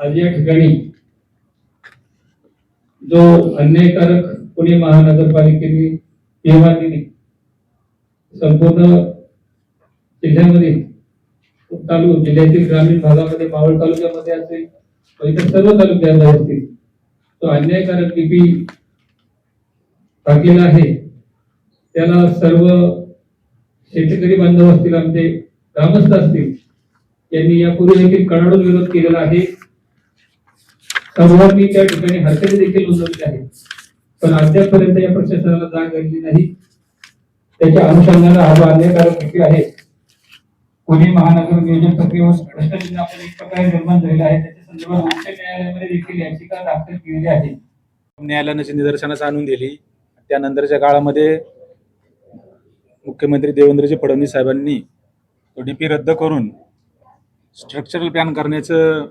आज या ठिकाणी जो अन्यायकारक पुणे महानगरपालिकेने निर्णय दिली संपूर्ण जिल्ह्यामध्ये जिल्ह्यातील ग्रामीण भागामध्ये मावळ तालुक्यामध्ये असेल इतर सर्व तालुक्यात असतील तो अन्यायकारक डीपी टाकलेला आहे त्याला सर्व शेतकरी बांधव असतील आमचे ग्रामस्थ असतील यांनी यापूर्वी देखील कडाडून विरोध केलेला आहे सर्वांनी त्या ठिकाणी हरकती देखील नोंदवली आहे पण अद्यापपर्यंत या प्रशासनाला जाग आलेली नाही त्याच्या अनुषंगाने हा जो अन्यायकारक डीपी आहे पुणे महानगर नियोजन प्रक्रियेवर भ्रष्टाचार आपण एक प्रकारे निर्माण झालेला आहे त्याच्या संदर्भात उच्च न्यायालयामध्ये देखील याचिका दाखल केलेली आहे न्यायालयाने निदर्शनास आणून दिली त्यानंतरच्या काळामध्ये मुख्यमंत्री देवेंद्रजी फडणवीस साहेबांनी तो डीपी रद्द करून स्ट्रक्चरल प्लॅन करण्याचं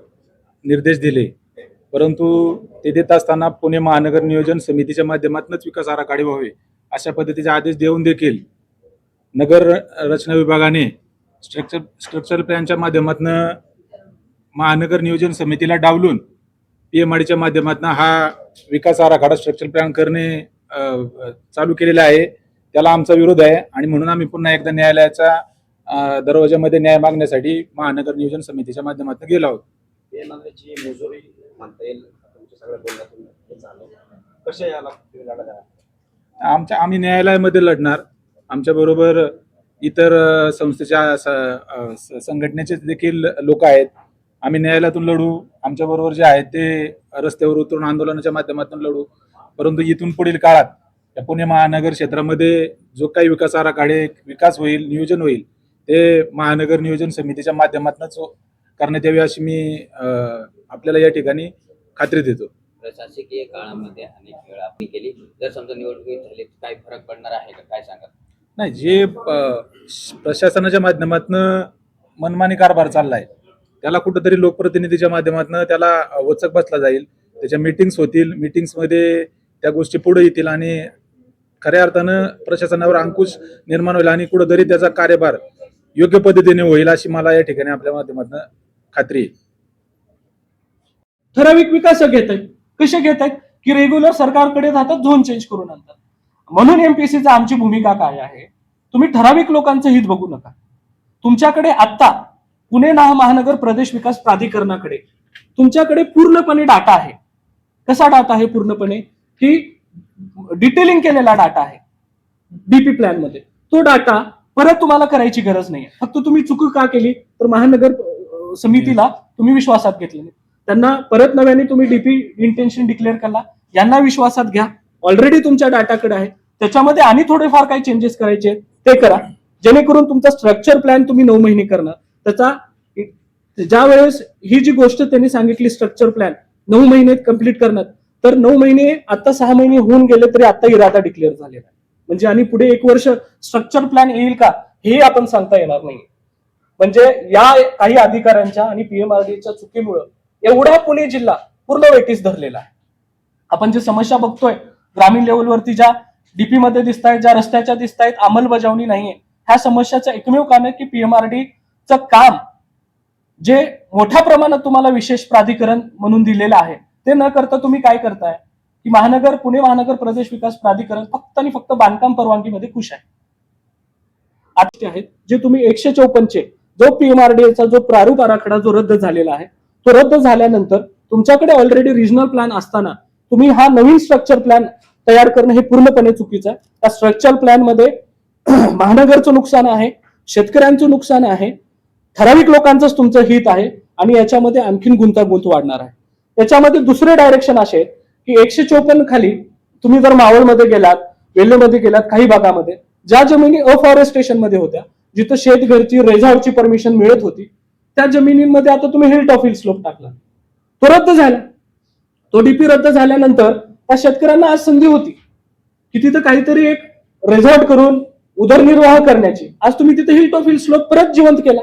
निर्देश दिले परंतु ते देत असताना पुणे महानगर नियोजन समितीच्या माध्यमातूनच विकास आराखडे व्हावे अशा पद्धतीचे आदेश देऊन देखील नगर रचना विभागाने स्ट्रक्चरल प्लॅनच्या माध्यमातून महानगर नियोजन समितीला डावलून पीएमआरडीच्या माध्यमातून हा विकास आराखडा स्ट्रक्चरल प्लॅन करणे चालू केलेला आहे त्याला आमचा विरोध आहे आणि म्हणून आम्ही पुन्हा एकदा न्यायालयाच्या दरवाजामध्ये न्याय मागण्यासाठी महानगर नियोजन समितीच्या माध्यमातून गेलो आहोत आम्ही न्यायालयामध्ये लढणार आमच्या बरोबर इतर संस्थेच्या संघटनेचे देखील लोक आहेत आम्ही न्यायालयातून लढू आमच्या बरोबर जे आहेत ते रस्त्यावर उतरून आंदोलनाच्या माध्यमातून लढू परंतु इथून पुढील काळात या पुणे महानगर क्षेत्रामध्ये जो काही विकास आराखडे विकास होईल नियोजन होईल ते महानगर नियोजन समितीच्या माध्यमातूनच करण्यात यावे अशी मी आपल्याला या ठिकाणी खात्री देतो प्रशासकीय काळामध्ये अनेक वेळा आपण केली जर समजा निवडणूक झाली काय फरक पडणार आहे का काय सांगा नाही जे प्रशासनाच्या माध्यमातून मनमानी कारभार चाललाय त्याला कुठेतरी लोकप्रतिनिधीच्या माध्यमातून त्याला वचक बसला जाईल त्याच्या मीटिंग्स होतील मीटिंग्समध्ये त्या गोष्टी पुढे येतील आणि खऱ्या अर्थानं प्रशासनावर अंकुश निर्माण होईल आणि कुठेतरी त्याचा कार्यभार योग्य पद्धतीने होईल अशी मला या ठिकाणी आपल्या माध्यमातून खात्री आहे ठराविक विकास घेत आहेत कसे घेत आहेत की रेग्युलर सरकारकडे जातात झोन चेंज करून आणतात म्हणून एमपीसीचा आमची भूमिका काय आहे तुम्ही ठराविक लोकांचं हित बघू नका तुमच्याकडे आता पुणे महानगर प्रदेश विकास प्राधिकरणाकडे तुमच्याकडे पूर्णपणे डाटा आहे कसा डाटा आहे पूर्णपणे की डिटेलिंग केलेला डाटा आहे डीपी प्लॅन मध्ये तो डाटा परत तुम्हाला करायची गरज नाही फक्त तुम्ही चूक का केली तर महानगर समितीला तुम्ही विश्वासात घेतले नाही त्यांना परत नव्याने तुम्ही डीपी इंटेन्शन डिक्लेअर केला यांना विश्वासात घ्या ऑलरेडी तुमच्या डाटाकडे आहे त्याच्यामध्ये आणि थोडेफार काही चेंजेस करायचे ते करा जेणेकरून तुमचा स्ट्रक्चर प्लॅन तुम्ही 9 महिने करणार त्याचा ज्या वेळेस ही जी गोष्ट त्यांनी सांगितली स्ट्रक्चर प्लॅन 9 महिने कंप्लीट करणार तर 9 महिने आता 6 महिने होऊन गेले तरी आता इरादा डिक्लेअर झालेला आहे म्हणजे आणि पुढे 1 वर्ष स्ट्रक्चर प्लॅन येईल का हे आपण सांगता येणार नाही म्हणजे या काही अधिकाऱ्यांच्या आणि पीएमआरडीच्या चुकीमुळे एवढा पुणे जिल्हा पूर्ण वेटीस धरलेला आहे आपण जे समस्या बघतोय ग्रामीण लेवलवरती ज्या डीपी मध्ये दिसत आहेत ज्या रस्त्याच्या दिसत आहेत अंमलबजावणी नाहीये ह्या समस्याचं एकमेव कारण आहे की पीएमआरडीचं काम जे मोठ्या प्रमाणात तुम्हाला विशेष प्राधिकरण म्हणून दिलेलं आहे ते न करता तुम्ही काय करताय की पुणे महानगर प्रदेश विकास प्राधिकरण फक्त आणि फक्त बांधकाम परवानगीमध्ये खुश आहे आहेत जे तुम्ही 154 चे जो पीएमआरडीचा जो प्रारूप आराखडा जो रद्द झालेला आहे तो रद्द झाल्यानंतर तुमच्याकडे ऑलरेडी रिजनल प्लॅन असताना तुम्ही हा नवीन स्ट्रक्चर प्लॅन तयार करणं हे पूर्णपणे चुकीचं आहे त्या स्ट्रक्चर प्लॅन मध्ये महानगरचं नुकसान आहे शेतकऱ्यांचं नुकसान आहे ठराविक लोकांचंच तुमचं हित आहे आणि याच्यामध्ये आणखीन गुंतागुंत वाढणार आहे याच्यामध्ये दुसरे डायरेक्शन असे की 154 खाली तुम्ही जर मावळमध्ये गेलात वेल्हेमध्ये गेलात काही भागामध्ये ज्या जमिनी अफॉरेस्टेशन मध्ये होत्या जिथं शेतघरची रेझॉर्टची परमिशन मिळत होती त्या जमिनींमध्ये आता तुम्ही हिल टॉप हिल स्लोप टाकला तो रद्द झाला तो डीपी रद्द झाल्यानंतर त्या शेतकऱ्यांना आज संधी होती की तिथं काहीतरी एक रेझॉर्ट करून उदरनिर्वाह करण्याची आज तुम्ही तिथे हिल टॉप हिल स्लोप परत जिवंत केला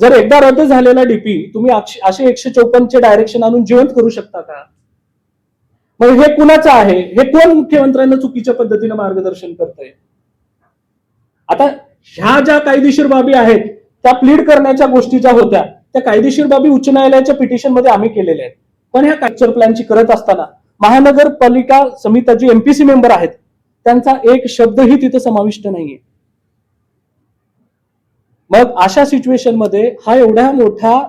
जर एकदा रद्द झालेला डीपी तुम्ही असे 154 चे डायरेक्शन आणून जिवंत करू शकता का मग हे कुणाचं आहे हे कोण मुख्यमंत्र्यांना चुकीच्या पद्धतीने मार्गदर्शन करतंय आता ह्या ज्या कायदेशीर बाबी आहेत त्या प्लीड करण्याच्या गोष्टी ज्या होत्या त्या कायदेशीर बाबी उच्च न्यायालयाच्या पिटिशन मध्ये आम्ही केलेल्या आहेत. पण ह्या स्ट्रक्चर प्लॅनची करत असताना महानगरपालिका समिती जी एमपीसी मेंबर आहेत त्यांचा एक शब्दही तिथं समाविष्ट नाहीये. मग अशा सिच्युएशन मध्ये हा एवढ्या मोठा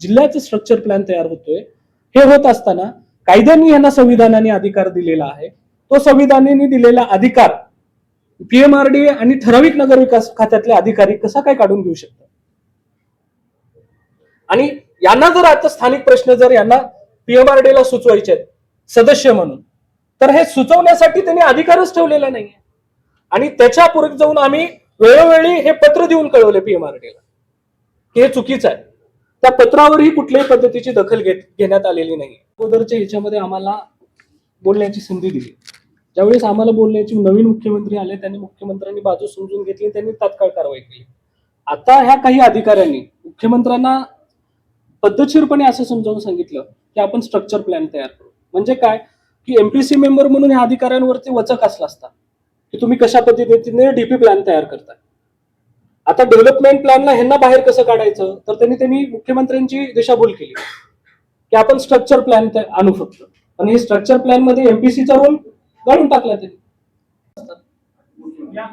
जिल्ह्याचं स्ट्रक्चर प्लॅन तयार होतोय. हे होत असताना कायद्याने यांना संविधानाने अधिकार दिलेला आहे. तो संविधानाने दिलेला अधिकार पीएमआरडीए आणि ठराविक नगरविकास खात्यातले अधिकारी कसा काय काढून घेऊ शकतात? आणि यांना जर आता स्थानिक प्रश्न जर यांना पीएमआरडीला सुचवायचे आहेत सदस्य म्हणून, तर हे सुचवण्यासाठी त्यांनी अधिकारच ठेवलेला नाहीये. आणि त्याच्या पूरक जाऊन आम्ही वेळोवेळी हे पत्र देऊन कळवले पीएमआरडीला की हे चुकीचं आहे. त्या पत्रावरही कुठल्याही पद्धतीची दखल घेण्यात आलेली नाही. अगोदरच्या ह्याच्यामध्ये आम्हाला बोलण्याची संधी दिली. ज्यावेळेस आम्हाला बोलण्याची नवीन मुख्यमंत्री आले त्यांनी मुख्यमंत्र्यांनी बाजू समजून घेतली, त्यांनी तात्काळ कारवाई केली. आता ह्या काही अधिकाऱ्यांनी मुख्यमंत्र्यांना पद्धतशीरपणे असं समजावून सांगितलं की आपण स्ट्रक्चर प्लॅन तयार करू. म्हणजे काय की एमपीसी मेंबर म्हणून ह्या अधिकाऱ्यांवरती वचक असला असता की तुम्ही कशा पद्धतीने डीपी प्लॅन तयार करताय. आता डेव्हलपमेंट प्लॅनला ह्यांना बाहेर कसं काढायचं, तर त्यांनी मुख्यमंत्र्यांची दिशाभूल केली की आपण स्ट्रक्चर प्लॅन आणू फक्त. आणि हे स्ट्रक्चर प्लॅन मध्ये एमपीसीचा रोल काढून टाकला त्यांनी.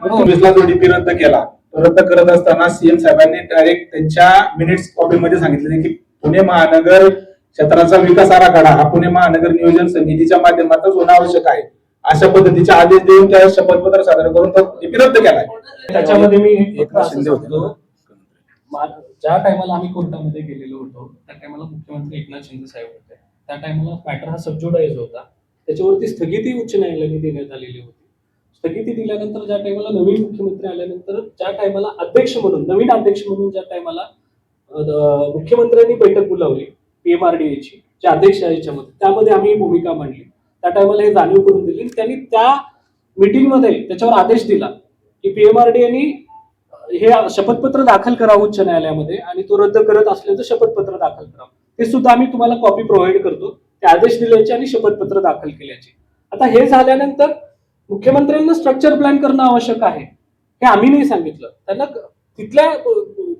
पोलिसला जो डीपी रद्द केला, तो रद्द करत असताना सीएम साहेबांनी डायरेक्ट त्यांच्या मिनिट्स कॉपीमध्ये सांगितले की पुणे महानगर क्षेत्राचा विकास आराखडा हा पुणे महानगर नियोजन समितीच्या माध्यमातून होणं आवश्यक आहे, अशा पद्धतीचे आदेश देऊन त्या शपथपत्र सादर करून तो डीपी रद्द केलाय. त्याच्यामध्ये मी एकनाथ शिंदे होते. ज्या टायमाला आम्ही कोर्टामध्ये गेलेलो होतो त्या टायमाला मुख्यमंत्री एकनाथ शिंदे साहेब होते. त्या टायमाला मॅटर हा सबज्युडाइज होता. त्याच्यावरती स्थगिती उच्च न्यायालयाने देण्यात आलेली होती. स्थगिती दिल्यानंतर ज्या टायमाला नवीन मुख्यमंत्री आल्यानंतर ज्या टायमाला अध्यक्ष म्हणून नवीन अध्यक्ष म्हणून ज्या टायमाला मुख्यमंत्र्यांनी बैठक बोलावली पीएमआरडीएची जे अध्यक्ष आहे याच्यामध्ये, त्यामध्ये आम्ही भूमिका मांडली. त्या टायमाला हे जाणीव करून दिली. त्यांनी त्या मीटिंगमध्ये त्याच्यावर आदेश दिला की पीएमआरडीएनी हे शपथपत्र दाखल करावं उच्च न्यायालयामध्ये आणि तो रद्द करत असल्याचं शपथपत्र दाखल करावं. ते सुद्धा आम्ही तुम्हाला कॉपी प्रोव्हाइड करतो, ते आदेश दिल्याचे आणि शपथपत्र दाखल केल्याचे. आता हे झाल्यानंतर मुख्यमंत्र्यांना स्ट्रक्चर प्लॅन करणं आवश्यक आहे हे आम्ही नाही सांगितलं. त्यांना तिथल्या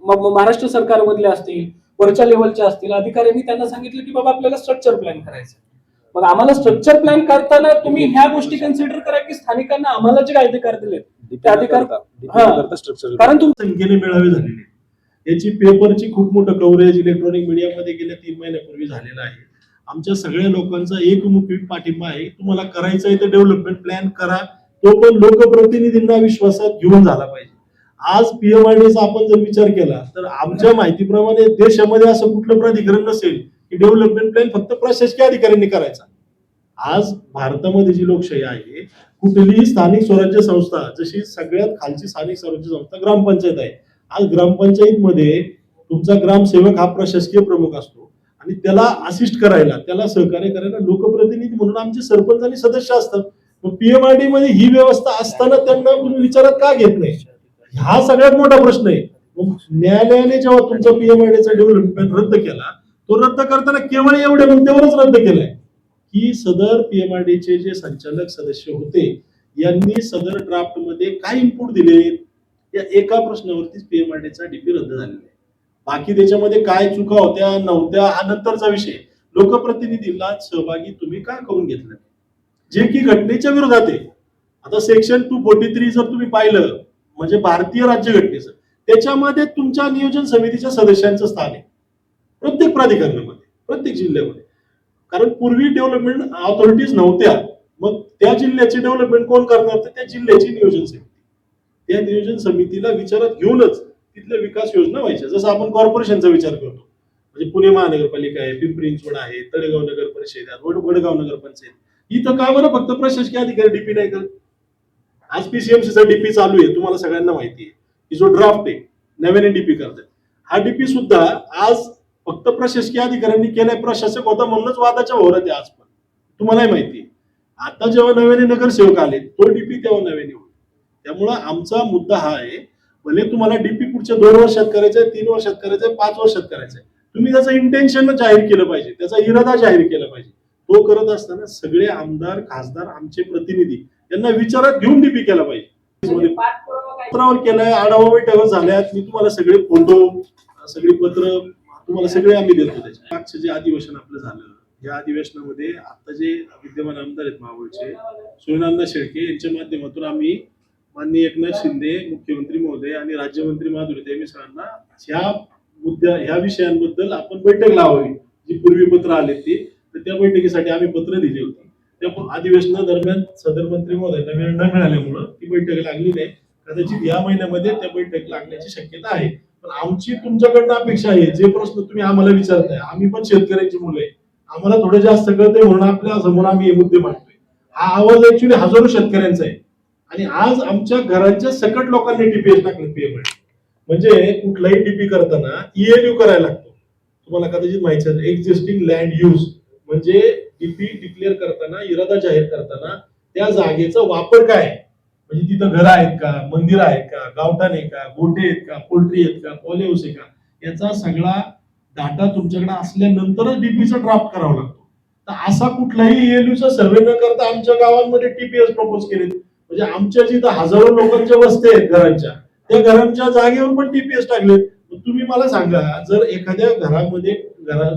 महाराष्ट्र सरकारमधले असतील वरच्या लेवलच्या असतील अधिकाऱ्यांनी त्यांना सांगितलं की बाबा आपल्याला स्ट्रक्चर प्लॅन करायचं. मग आम्हाला स्ट्रक्चर प्लॅन करताना तुम्ही ह्या गोष्टी कन्सिडर करा की स्थानिकांना आम्हाला जे अधिकार दिले ते अधिकार कारण संख्येने मेळावे झालेले आहेत. याची पेपरची खूप मोठं कव्हरेज इलेक्ट्रॉनिक मीडियामध्ये गेल्या 3 महिन्यापूर्वी झालेलं आहे. आमच्या सगळ्या लोकांचा एकमुखी पाठिंबा आहे. तुम्हाला करायचं आहे तर डेव्हलपमेंट प्लॅन करा, तो पण लोकप्रतिनिधींना विश्वासात घेऊन झाला पाहिजे. आज पीएमआरडीचा आपण जर विचार केला तर आमच्या माहितीप्रमाणे देशामध्ये असं कुठलं प्राधिकरण नसेल की डेव्हलपमेंट प्लॅन फक्त प्रशासकीय अधिकाऱ्यांनी करायचा. आज भारतामध्ये जी लोकशाही आहे, कुठलीही स्थानिक स्वराज्य संस्था जशी सगळ्यात खालची स्थानिक स्वराज्य संस्था ग्रामपंचायत आहे. आज ग्रामपंचायतीमध्ये तुमचा ग्रामसेवक हा प्रशासकीय प्रमुख असतो आणि त्याला असिस्ट करायला त्याला सहकार्य करायला लोकप्रतिनिधी म्हणून आमचे सरपंच आणि सदस्य असतात. मग पीएमआरडी मध्ये ही व्यवस्था असताना त्यांना तुम्ही विचारात का घेत नाही, हा सगळ्यात मोठा प्रश्न आहे. मग न्यायालयाने जेव्हा तुमचा पीएमआरडीचा डेव्हलपमेंट रद्द केला, तो रद्द करताना केवळ एवढ्या मुद्द्यावरच रद्द केलाय की सदर पीएमआरडीचे जे संचालक सदस्य होते यांनी सदर ड्राफ्ट मध्ये काय इनपुट दिले या एका प्रश्नावरतीच पीएमआरडीचा डीपी रद्द झालेला आहे. बाकी त्याच्यामध्ये काय चुका होत्या नव्हत्या हा नंतरचा विषय. लोकप्रतिनिधीला सहभागी तुम्ही का करून घेतलं जे की घटनेच्या विरोधात आहे. आता सेक्शन 243 जर तुम्ही पाहिलं म्हणजे भारतीय राज्यघटनेचं, त्याच्यामध्ये तुमच्या नियोजन समितीच्या सदस्यांचं स्थान आहे प्रत्येक प्राधिकरणामध्ये प्रत्येक जिल्ह्यामध्ये. कारण पूर्वी डेव्हलपमेंट ऑथॉरिटीज नव्हत्या, मग त्या जिल्ह्याची डेव्हलपमेंट कोण करणार तर त्या जिल्ह्याची नियोजन समिती. त्या नियोजन समितीला विचारात घेऊनच तिथल्या विकास योजना व्हायच्या. जसं आपण कॉर्पोरेशनचा विचार करतो म्हणजे पुणे महानगरपालिका आहे, पिंपरी चिंचवड आहे, तळेगाव नगर परिषद आहे, वडगाव नगर पंचायत. इथं का बरं फक्त प्रशासकीय अधिकारी डीपी नाही करत. आज पीसीएमसीचा डीपी चालू आहे, तुम्हाला सगळ्यांना माहिती आहे की जो ड्राफ्ट आहे नव्याने डीपी करतात. हा डीपी सुद्धा आज फक्त प्रशासकीय अधिकाऱ्यांनी केलाय. प्रशासक होता म्हणूनच वादाच्या भोवऱ्यात आहे आज पण, तुम्हालाही माहिती आहे. आता जेव्हा नव्याने नगरसेवक आले तो डीपी तेव्हा नव्याने होतो. त्यामुळं आमचा मुद्दा हा आहे, भले तुम्हाला डीपी पुढच्या 2 वर्षात करायचंय, 3 वर्षात करायचंय, 5 वर्षात करायचंय, तुम्ही त्याचं इंटेन्शन जाहीर केलं पाहिजे, त्याचा इरादा जाहीर केला पाहिजे. तो करत असताना सगळे आमदार खासदार आमचे प्रतिनिधी यांना विचारात घेऊन डीपी केला पाहिजे. पत्रावर केलाय, आढावा बैठका झाल्यात, मी तुम्हाला सगळे फोटो सगळी पत्र तुम्हाला सगळे आम्ही देतो. त्याच्या मागचं जे अधिवेशन आपलं झालं, या अधिवेशनामध्ये आता जे विद्यमान आमदार आहेत मावळचे सुनील शेळके यांच्या माध्यमातून आम्ही माननीय एकनाथ शिंदे मुख्यमंत्री महोदय आणि राज्यमंत्री माधुरी मिश्रांना ह्या विषयांबद्दल आपण बैठक लावावी. जी पूर्वी पत्र आले ते, तर त्या बैठकीसाठी आम्ही पत्र दिली होती. त्या अधिवेशनादरम्यान सदर मंत्री महोदयांना वेळ न मिळाल्यामुळं ती बैठक लागली नाही. कदाचित या महिन्यामध्ये त्या बैठक लागण्याची शक्यता आहे. पण आमची तुमच्याकडनं अपेक्षा आहे, जे प्रश्न तुम्ही आम्हाला विचारताय, आम्ही पण शेतकऱ्यांची मुलं आहे, आम्हाला थोडं जास्त कळतंय म्हणून आपल्या समोर आम्ही हे मुद्दे मांडतोय. हा आवाज ऍक्च्युली हजारो शेतकऱ्यांचा आहे. आणि आज आमच्या घरांच्या सकट लोकांनी टीपीएस टाकले पेमेंट. म्हणजे कुठलाही टीपी करताना ईएलयू करायला लागतो. तुम्हाला कदाचित माहिती आहे, एक्झिस्टिंग लँड यूज म्हणजे टीपी डिक्लेअर करताना, इरादा जाहीर करताना त्या जागेचा वापर काय, म्हणजे तिथं घरं आहेत का, मंदिर आहेत का, गावठाण आहे का, गोठे आहेत का, पोल्ट्री आहेत का, पॉली हाऊस आहे का, याचा सगळा डाटा तुमच्याकडे असल्यानंतरच डीपीचा ड्राफ्ट करावा लागतो. तर असा कुठलाही ईएलयूचा सर्वे न करता आमच्या गावांमध्ये टीपीएस प्रपोज केले. म्हणजे आमच्या जिथं हजारो लोकांच्या वस्ती आहेत घरांच्या, त्या घरांच्या जागेवर पण टीपीएस टाकले. तुम्ही मला सांगा, जर एखाद्या घरामध्ये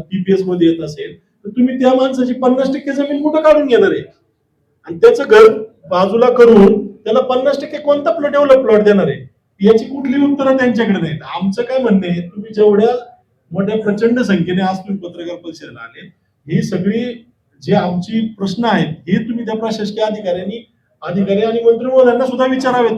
टीपीएस मध्ये येत असेल तर तुम्ही त्या माणसाची 50% जमीन कुठं काढून घेणार आहे आणि त्याचं घर बाजूला करून त्याला 50% कोणता डेव्हलप प्लॉट देणार आहे, याची कुठली उत्तरं त्यांच्याकडे नाहीत. आमचं काय म्हणणं आहे, तुम्ही जेवढ्या मोठ्या प्रचंड संख्येने आज तुम्ही पत्रकार परिषदेला आले, ही सगळी जे आमची प्रश्न आहेत हे तुम्ही त्या प्रशासकीय अधिकारी आणि मंत्री महोदयांना सुद्धा विचारावेत.